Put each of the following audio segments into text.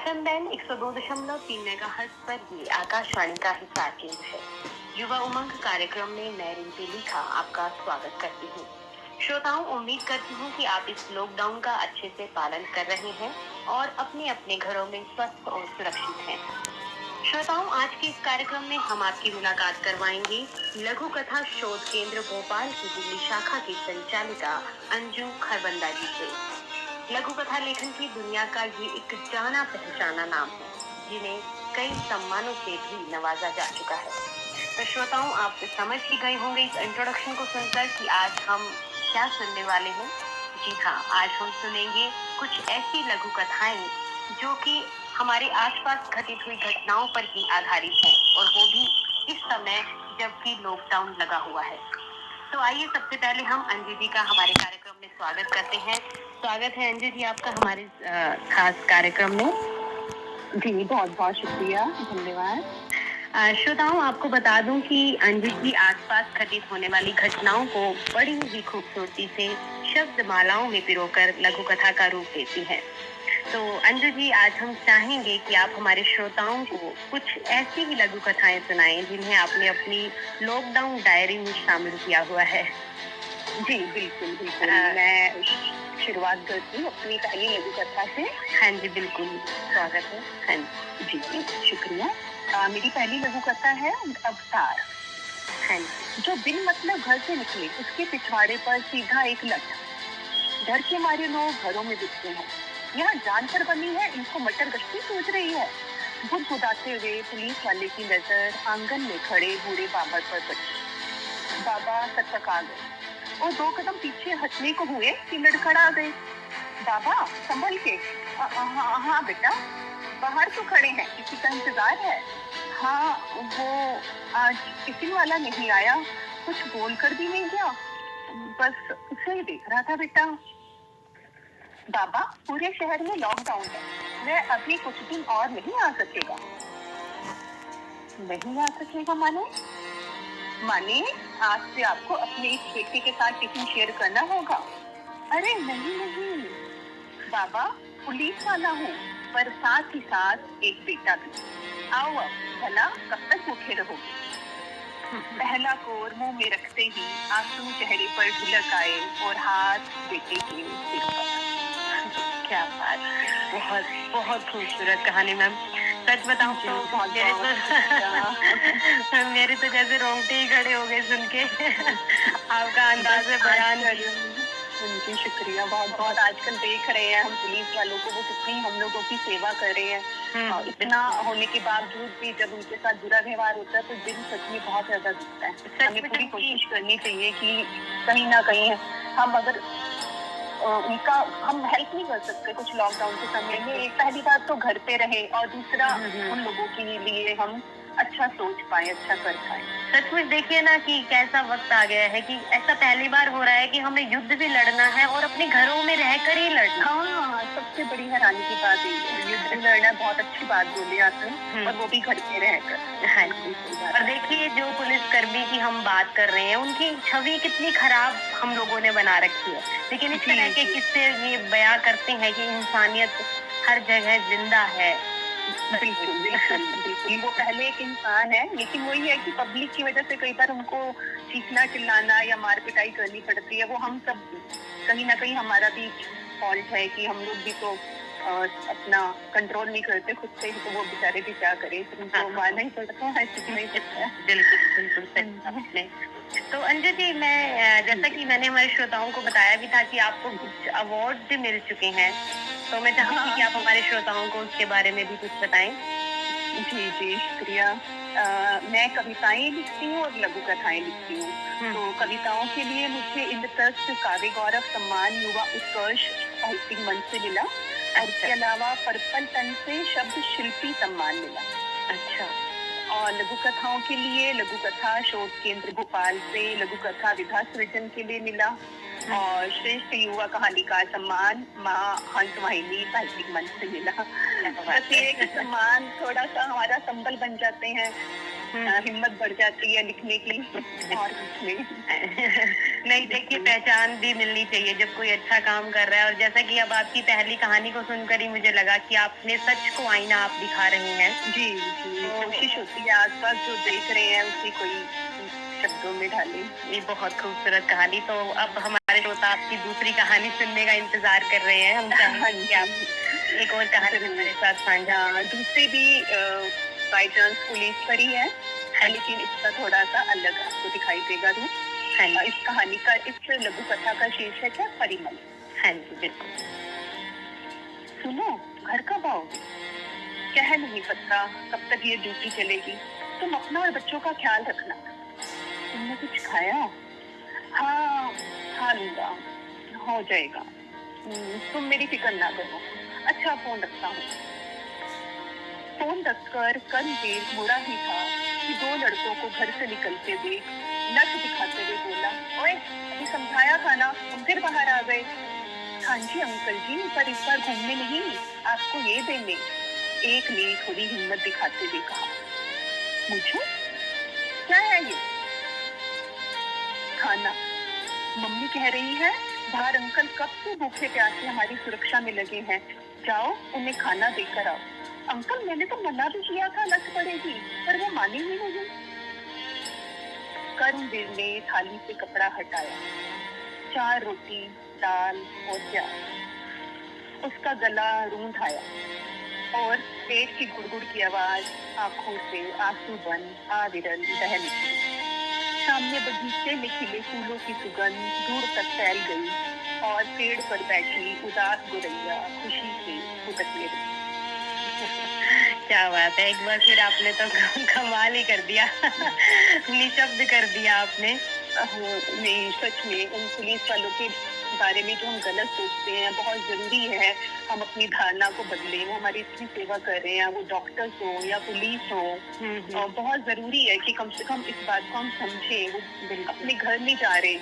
FM band 102.3 megahertz पर ये आकाशवाणी का हिसार केंद्र है। युवा उमंग कार्यक्रम में मैं रिंकी लिखा आपका स्वागत करती हूँ। श्रोताओं, उम्मीद करती हूँ कि आप इस लॉकडाउन का अच्छे से पालन कर रहे हैं और अपने अपने घरों में स्वस्थ और सुरक्षित हैं। श्रोताओं, आज के इस कार्यक्रम में हम आपकी मुलाकात करवाएंगे लघु कथा शोध केंद्र भोपाल की दिल्ली शाखा की संचालिका अंजू खरबंदा जी से। लघु कथा लेखन की दुनिया का ये एक जाना पहचाना नाम है, जिन्हें कई सम्मानों से भी नवाजा जा चुका है। तो श्रोताओं, आप समझ ही गए होंगे इस इंट्रोडक्शन को सुनकर कि आज हम क्या सुनने वाले हैं। जी हाँ, आज हम सुनेंगे कुछ ऐसी लघु कथाएं जो कि हमारे आसपास घटित हुई घटनाओं पर ही आधारित हैं, और वो भी इस समय जबकि लॉकडाउन लगा हुआ है। तो आइए सबसे पहले हम अंजू जी का हमारे कार्यक्रम में स्वागत करते हैं। स्वागत है अंजू जी आपका हमारे खास कार्यक्रम में। जी, बहुत बहुत शुक्रिया, धन्यवाद। श्रोताओं, आपको बता दूं कि अंजू जी आसपास घटित होने वाली घटनाओं को बड़ी ही खूबसूरती से शब्द मालाओं में पिरोकर लघु कथा का रूप देती हैं। तो अंजू जी, आज हम चाहेंगे कि आप हमारे श्रोताओं को कुछ ऐसी ही लघु कथाएं सुनाएं जिन्हें आपने अपनी लॉकडाउन डायरी में शामिल किया हुआ है। जी, बिल्कुल बिल्कुल। मैं शुरुआत करती हूँ अपनी पहली लघु कथा से। हाँ जी, बिल्कुल स्वागत है। हाँ जी, शुक्रिया। मेरी पहली लघु कथा है अवतार। हाँ, जो बिन मतलब घर से निकले उसके पिछवाड़े पर सीधा एक लठ। डर के मारे लोग घरों में दिखते हैं। यहाँ जान पर बनी है, इनको मटर गश्ती सूझ रही है। गुदगुदाते हुए पुलिस वाले की नजर आंगन में खड़े बूढ़े बाबा पर पड़ी। बाबा सकपका गए और 2 कदम पीछे हटने को हुए कि लड़खड़ा गए। बाबा संभल के। हाँ बेटा, बाहर तो खड़े हैं, किसी का इंतजार है? हाँ, वो आज टिफिन वाला नहीं आया, कुछ बोल कर भी नहीं गया, बस उसे ही देख रहा था बेटा। बाबा, पूरे शहर में लॉकडाउन है, वह अभी कुछ दिन और नहीं आ सकेगा। नहीं आ सकेगा माने? आज से आपको अपने इस बेटे के साथ टिफिन शेयर करना होगा। अरे नहीं, बाबा पुलिस वाला हूँ, पर साथ ही साथ एक बेटा भी। आओ अब, भला कब तक भूखे रहोगे? पहला कोर मुंह में रखते ही आंसू चेहरे पर ढुलक आए और हाथ बेटे के सिर पर। क्या बात, बहुत बहुत खूबसूरत कहानी मैम। सच बताऊं तो मेरे तो जैसे रोंगटे ही खड़े हो गए सुन के। आपका अंदाज बयान। उनकी शुक्रिया, बहुत बहुत। आजकल देख रहे हैं हम पुलिस वालों को, वो कितनी हम लोगों की सेवा कर रहे हैं। इतना होने के बावजूद भी जब उनके साथ बुरा व्यवहार होता है तो दिल सच में बहुत ज्यादा दुखता है। हमें पूरी कोशिश करनी चाहिए कि कहीं ना कहीं हम अगर उनका हम हेल्प नहीं कर सकते कुछ लॉकडाउन के समय में। एक पहली बात तो घर पे रहे, और दूसरा उन लोगों के लिए हम अच्छा सोच पाए, अच्छा कर पाए। सचमुच देखिए ना कि कैसा वक्त आ गया है कि ऐसा पहली बार हो रहा है कि हमें युद्ध भी लड़ना है और अपने घरों में रहकर ही लड़ना। हाँ, सबसे बड़ी हैरानी की बात है, युद्ध लड़ना बहुत अच्छी बात बोली आपने, और वो भी घर पे रहकर। हाँ, और देखिए जो पुलिसकर्मी की हम बात कर रहे हैं, उनकी छवि कितनी खराब हम लोगों ने बना रखी है, लेकिन इस तरह के किस्से ये बयां करते हैं कि इंसानियत हर जगह जिंदा है। बिल्कुल। वो पहले एक इंसान है, लेकिन वही है कि पब्लिक की वजह से कई बार उनको चीखना चिल्लाना या मार पिटाई करनी पड़ती है। वो हम सब कहीं ना कहीं हमारा भी फॉल्ट है कि हम लोग भी तो अपना कंट्रोल नहीं करते खुद से, तो वो बेचारे भी क्या करें, उनको मारना ही पड़ता है, सीखना ही पड़ता है। बिल्कुल सही। तो अंजू जी, मैं जैसा कि मैंने हमारे श्रोताओं को बताया भी था कि आपको कुछ अवार्ड भी मिल चुके हैं, तो मैं चाहूंगी कि आप हमारे श्रोताओं को उसके बारे में भी कुछ बताएं। जी, शुक्रिया। मैं कविताएं लिखती हूँ और लघु कथाएं लिखती हूँ। तो कविताओं के लिए मुझे इंद्रप्रस्थ काव्य गौरव सम्मान युवा उत्कर्ष साहित्यिक मंच से मिला, और इसके अलावा पर्पल पेन से शब्द शिल्पी सम्मान मिला। अच्छा। और लघु कथाओं के लिए लघु कथा शोध केंद्र भोपाल से लघु कथा विधा सृजन के लिए मिला, और श्रेष्ठ युवा कहानीकार सम्मान माँ हंस वाहिनी साहित्यिक मंच से मिला। बस ये सम्मान थोड़ा सा हमारा संबल बन जाते हैं हिम्मत बढ़ जाती है लिखने की और कुछ नहीं। नहीं, देखिए पहचान भी मिलनी चाहिए जब कोई अच्छा काम कर रहा है। और जैसा कि अब आपकी पहली कहानी को सुनकर ही मुझे लगा कि आपने सच को आईना आप दिखा रही हैं। जी, जी, कोशिश होती है आस-पास जो देख रहे हैं उसे कोई शब्दों में ढालें। ये बहुत खूबसूरत कहानी। तो अब हमारे श्रोता आपकी दूसरी कहानी सुनने का इंतजार कर रहे हैं। हम चाहेंगे कि आप एक और कहानी हमारे साथ साझा करें। दूसरी भी बाय चांस पुलिस पर ही है, लेकिन इसका थोड़ा-सा अलग आपको दिखाई देगा रूप। इस कहानी का, इस लघु कथा का शीर्षक है परिमल। हाँ जी, बिल्कुल। सुनो, घर कब आओगे? कह नहीं सकता कब तक ये ड्यूटी चलेगी। तुम अपना और बच्चों का ख्याल रखना। तुमने कुछ खाया? हाँ, खा लूंगा, हो जाएगा। तुम मेरी फिक्र ना करो। अच्छा, फोन रखता हूँ। फोन रखकर कर्मवीर मुड़ा ही था कि दो लड़कों को घर से निकलते देख नट दिखाते हुए बोला, ओए, अभी समझाया था ना, तुम फिर बाहर आ गए। हाँ जी अंकल जी, पर इस बार घूमने नहीं, आपको ये देने। एक ने थोड़ी हिम्मत दिखाते हुए कहा। मुझे? क्या है ये? खाना। मम्मी कह रही है बाहर अंकल कब से भूखे प्यासे हमारी सुरक्षा में लगे हैं, जाओ उन्हें खाना देकर आओ। अंकल, मैंने तो मना भी किया था लत पड़ेगी, पर वो मानी ही नहीं। कर्मवीर ने थाली से कपड़ा हटाया। 4 रोटी, दाल और प्याज। उसका गला रूंध आया और पेट की गुड़गुड़ की आवाज आंखों से आंसू बन आविरल बह निकली। सामने बगीचे में खिले फूलों की सुगंध दूर तक फैल गई और पेड़ पर बैठी उदास गोरैया खुशी से फुदकने लगी। क्या बात है, एक बार फिर आपने तो कमाल ही कर दिया। निशब्द कर दिया आपने। नहीं, सच में उन पुलिस वालों के बारे में जो हम गलत सोचते हैं, बहुत जरूरी है हम अपनी धारणा को बदलें। वो हमारी इतनी सेवा कर रहे हैं, वो डॉक्टर्स हो या पुलिस हो, बहुत जरूरी है कि कम से कम इस बात को हम समझें। वो अपने घर नहीं जा रहे,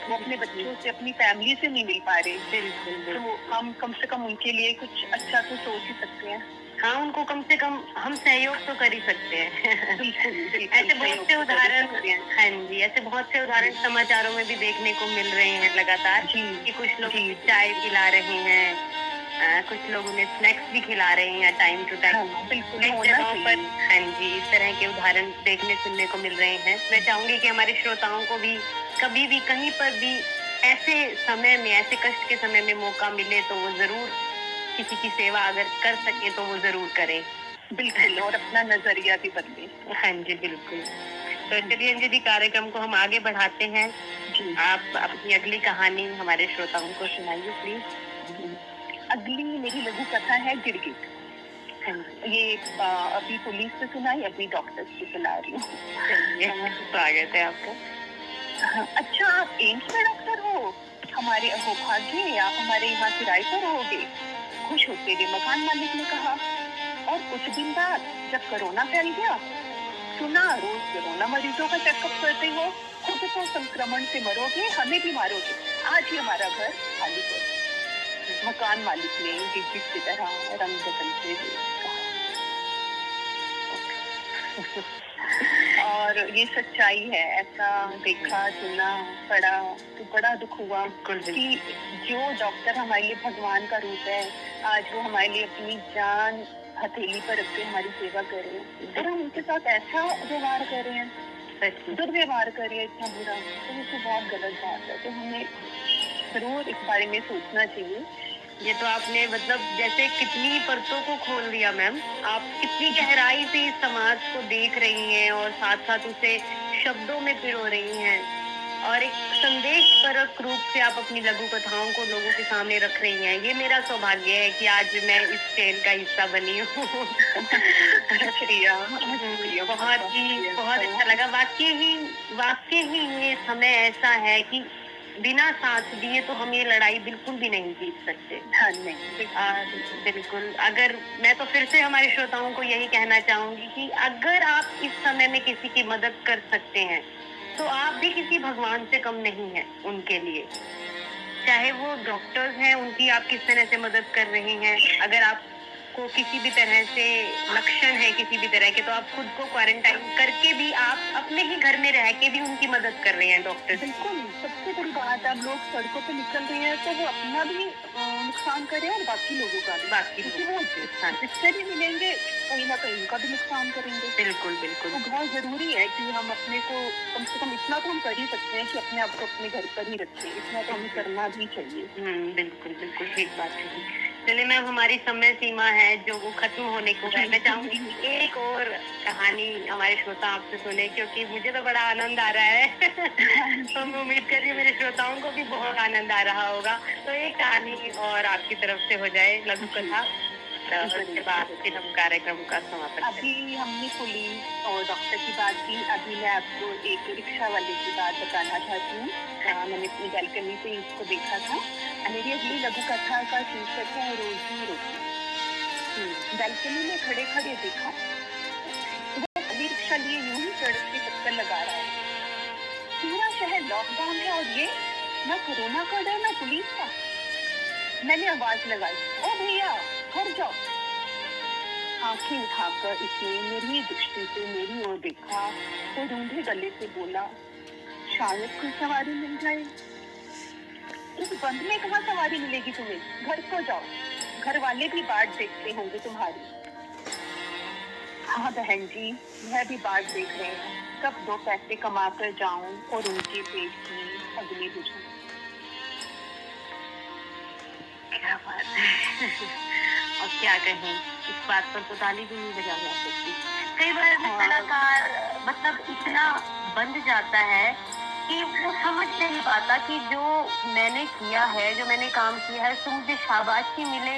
वो अपने बच्चों से, अपनी फैमिली से नहीं मिल पा रहे। बिल्कुल। तो हम कम से कम उनके लिए कुछ अच्छा तो सोच ही सकते हैं। हाँ, उनको कम से कम हम सहयोग तो कर ही सकते हैं। बिल्कुल, ऐसे बहुत से उदाहरण, हाँ जी, ऐसे बहुत से उदाहरण समाचारों में भी देखने को मिल रहे हैं लगातार कि कुछ लोग चाय पिला रहे हैं, कुछ लोग उन्हें स्नैक्स भी खिला रहे हैं टाइम टू टाइम। बिल्कुल, कई जगहों पर हाँ जी इस तरह के उदाहरण देखने सुनने को मिल रहे हैं। मैं चाहूंगी कि हमारे श्रोताओं को भी कभी भी कहीं पर भी ऐसे समय में, ऐसे कष्ट के समय में मौका मिले तो वो जरूर किसी की सेवा अगर कर सके तो वो जरूर करें। बिल्कुल, और अपना नजरिया भी बदले। हाँ जी, बिल्कुल। तो चलिए अंजलि, कार्यक्रम को हम आगे बढ़ाते हैं। आप अपनी अगली कहानी हमारे श्रोताओं को सुनाइए प्लीज। अगली मेरी लघु कथा है गिरगिट। ये अभी पुलिस से सुनाई, अभी डॉक्टर से सुना रही हूँ। स्वागत है आपका। अच्छा, आप एम्स में डॉक्टर हो? हमारे अहोभाग्य, आप हमारे यहाँ किराए पर रहोगे। खुश होते हुए मकान मालिक ने कहा। और कुछ दिन बाद जब कोरोना फैल गया, सुना रोज कोरोना मरीजों का चेकअप करते हो, खुद तो संक्रमण से मरोगे, हमें भी मारोगे, आज ही हमारा घर खाली करो। मकान मालिक ने गिरगिट की तरह रंग बदलते हुए कहा। और ये सच्चाई है, ऐसा देखा, सुना, पढ़ा तो बड़ा दुख हुआ कि जो डॉक्टर हमारे लिए भगवान का रूप है, आज वो हमारे लिए अपनी जान हथेली पर रख के हमारी सेवा कर रहे हैं और हम उनके साथ ऐसा व्यवहार कर रहे हैं, दुर्व्यवहार कर रहे हैं, इतना बुरा, तो ये बहुत गलत बात है। तो हमें जरूर इस बारे में सोचना चाहिए। ये तो आपने मतलब जैसे कितनी परतों को खोल दिया मैम। आप कितनी गहराई से इस समाज को देख रही हैं और साथ साथ उसे शब्दों में पिरो रही हैं और एक संदेशपरक रूप से आप अपनी लघु कथाओं को लोगों के सामने रख रही हैं। ये मेरा सौभाग्य है कि आज मैं इस चैन का हिस्सा बनी हूँ। बहुत अच्छा लगा। वाकई ही ये समय ऐसा है कि बिना साथ दिए तो हम ये लड़ाई बिल्कुल भी नहीं जीत सकते। हाँ, नहीं, बिल्कुल। अगर मैं तो फिर से हमारे श्रोताओं को यही कहना चाहूंगी कि अगर आप इस समय में किसी की मदद कर सकते हैं तो आप भी किसी भगवान से कम नहीं हैं उनके लिए। चाहे वो डॉक्टर्स हैं, उनकी आप किस तरह से मदद कर रहे हैं, अगर आप को किसी भी तरह से लक्षण है किसी भी तरह के, तो आप खुद को क्वारंटाइन करके भी आप अपने ही घर में रह के भी उनकी मदद कर रहे हैं डॉक्टर। बिल्कुल, सबसे बड़ी बात है, अब लोग सड़कों पे निकल रहे हैं तो वो अपना भी नुकसान कर रहे हैं और बाकी लोगों का भी। बाकी क्योंकि लोग वो नुकसान। जिससे भी मिलेंगे कहीं न कहीं उनका भी नुकसान करेंगे। बिल्कुल, बिल्कुल। तो बहुत ज़रूरी है कि हम अपने को कम से कम इतना तो हम कर ही सकते हैं कि अपने आप को अपने घर पर ही रखें, इतना तो हमें करना भी चाहिए। बिल्कुल, बिल्कुल ठीक बात कही। चलिए मैम, हमारी समय सीमा है जो वो खत्म होने को है। मैं चाहूँगी कि एक और कहानी हमारे श्रोता आपसे सुने, क्योंकि मुझे तो बड़ा आनंद आ रहा है। तो मैं उम्मीद कर रही हूँ मेरे श्रोताओं को भी बहुत आनंद आ रहा होगा। तो एक कहानी और आपकी तरफ से हो जाए, लघु कथा, उसके बाद फिर हम कार्यक्रम का समापन करें। अभी हमने पुलिस और डॉक्टर की बात की, अभी मैं आपको एक रिक्शा वाले की बात बताना चाहती हूँ। मैंने अपनी बालकनी से इसको देखा था। मेरी अगली लघु कथा का शीर्षक है रोजी रोटी। बालकनी में खड़े खड़े देखा, वो खाली रिक्शा लिए यूं ही सड़क के चक्कर लगा रहा है। पूरा शहर लॉकडाउन है और ये ना कोरोना का डर ना पुलिस का। मैंने आवाज लगाई, ओ भैया घर जाओ। आंखें उठाकर इसने मेरी दृष्टि से मेरी ओर देखा तो रूंधे गले से बोला, शायद कोई सवारी मिल जाए। इस बंद में कहाँ सवारी मिलेगी तुम्हें, घर को जाओ, घर वाले भी बाट देखते होंगे तुम्हारी। हाँ बहन जी, वह भी बाट देख रहे हैं, कब 2 पैसे कमा कर जाऊं और उनके पेट की अगली बुझूं। क्या बात है। और क्या कहें, इस बात पर तो ताली भी नहीं बजा जा सकती। कई बार कलाकार मतलब इतना बंध जाता है कि वो समझ नहीं पाता कि जो मैंने किया है, जो मैंने काम किया है, तो मुझे शाबाशी मिले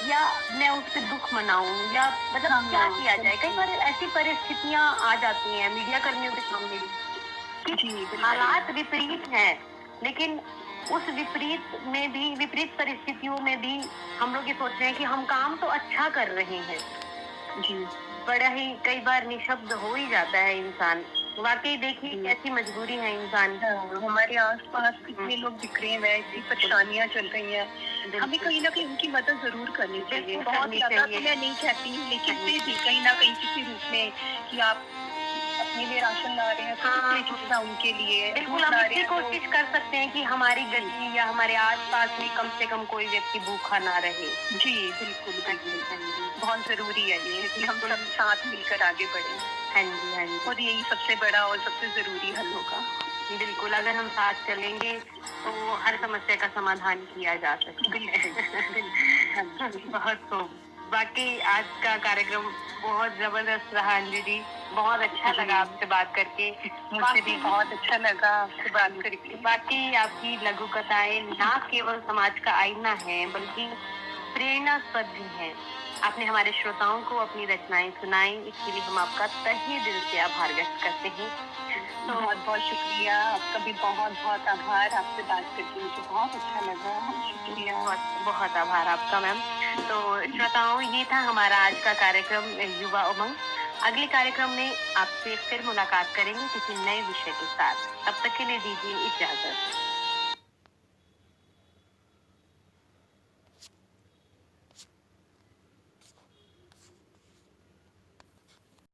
या मैं उससे दुख मनाऊं, या मतलब क्या किया जाए। कई बार ऐसी परिस्थितियां आ जाती हैं मीडिया कर्मियों के सामने भी कि हालात विपरीत हैं, लेकिन उस विपरीत परिस्थितियों में भी हम लोग ये सोच रहे हैं कि हम काम तो अच्छा कर रहे हैं। जी, बड़ा ही कई बार निशब्द हो ही जाता है इंसान। वाकई देखिए कैसी मजबूरी है इंसान की। हमारे आसपास कितने लोग दिख रहे हैं, ऐसी परेशानियां चल रही हैं, हमें कहीं ना कहीं उनकी मदद जरूर करनी चाहिए। बहुत ज्यादा तो मैं नहीं चाहती हूँ, लेकिन फिर भी कहीं ना कहीं किसी रूप में कि आप अपने लिए राशन ला रहे हैं तो कितना उनके लिए बिल्कुल हम इतनी कोशिश कर सकते हैं कि हमारी गली या हमारे आसपास में कम से कम कोई व्यक्ति भूखा ना रहे। जी बिल्कुल बिल्कुल, बहुत जरूरी है ये कि हम सब साथ मिलकर आगे बढ़े। हाँ जी, हाँ जी। और यही सबसे बड़ा और सबसे जरूरी हल होगा। बिल्कुल, अगर हम साथ चलेंगे तो हर समस्या का समाधान किया जा सकता है। बहुत खूब। बाकी आज का कार्यक्रम बहुत जबरदस्त रहा अंजू जी, बहुत अच्छा लगा आपसे बात करके। मुझे भी बहुत अच्छा लगा आपसे बात करके। बाकी आपकी लघु कथाएं ना केवल समाज का आईना है, बल्कि प्रेरणास्पद भी हैं। आपने हमारे श्रोताओं को अपनी रचनाएं सुनाई, इसके लिए हम आपका तहे दिल से आभार व्यक्त करते हैं। तो बहुत बहुत शुक्रिया, आपका भी बहुत बहुत आभार। आपसे बात करके मुझे बहुत अच्छा लगा, शुक्रिया। बहुत बहुत आभार आपका मैम। तो श्रोताओं, ये था हमारा आज का कार्यक्रम युवा उमंग। अगले कार्यक्रम में आपसे फिर मुलाकात करेंगे किसी नए विषय के साथ। तब तक के लिए दीजिए इजाजत।